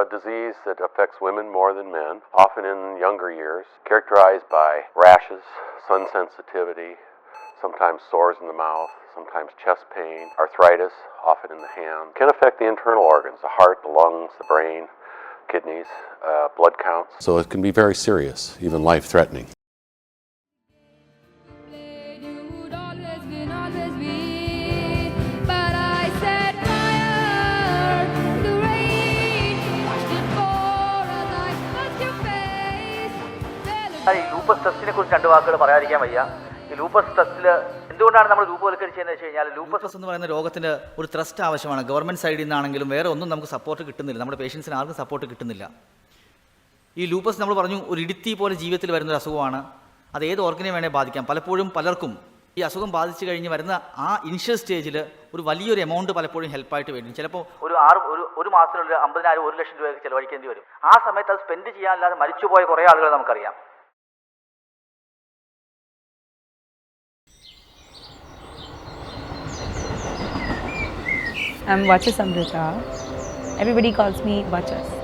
disease that affects women more than men, often in younger years, characterized by rashes, sun sensitivity, sometimes sores in the mouth, sometimes chest pain, arthritis, often in the hand. Can affect the internal organs, the heart, the lungs, the brain, kidneys, blood counts. So it can be very serious, even life-threatening. ഈ lupus ടെസ്റ്റിനെ കുറിച്ച് രണ്ട് വാക്കുകൾ പറയാതിരിക്കാൻ വയ്യ. ഈ lupus ടെസ്റ്റിൽ എന്തുകൊണ്ടാണ് നമ്മൾ രൂപവൽക്കരിച്ചതെന്ന് വെച്ച് കഴിഞ്ഞാൽ, ലൂപ്പസ് എന്ന് പറയുന്ന രോഗത്തിന് ഒരു ട്രസ്റ്റ് ആവശ്യമാണ്. ഗവൺമെൻറ് സൈഡിൽ നിന്നാണെങ്കിലും വേറെ ഒന്നും നമുക്ക് സപ്പോർട്ട് കിട്ടുന്നില്ല, നമ്മുടെ പേഷ്യൻസിന് ആർക്കും സപ്പോർട്ട് കിട്ടുന്നില്ല. ഈ ലൂപ്പസ് നമ്മൾ പറഞ്ഞു ഒരു ഇടുത്തി പോലെ ജീവിതത്തിൽ വരുന്നൊരു അസുഖമാണ്. അത് ഏത് ഓർഗനെ വേണേൽ ബാധിക്കാം. പലപ്പോഴും പലർക്കും ഈ അസുഖം ബാധിച്ചു കഴിഞ്ഞ് വരുന്ന ആ ഇനിഷ്യൽ സ്റ്റേജിൽ ഒരു വലിയൊരു എമൗണ്ട് പലപ്പോഴും ഹെൽപ്പായിട്ട് വരും. ചിലപ്പോൾ ഒരു മാസത്തിലുള്ള 50,000 1 ലക്ഷം രൂപയൊക്കെ ചിലവഴിക്കേണ്ടി വരും. ആ സമയത്ത് അത് സ്പെൻഡ് ചെയ്യാനല്ലാതെ മരിച്ചുപോയ കുറേ ആളുകൾ നമുക്കറിയാം. I'm Vachas Amrita. Everybody calls me Vachas.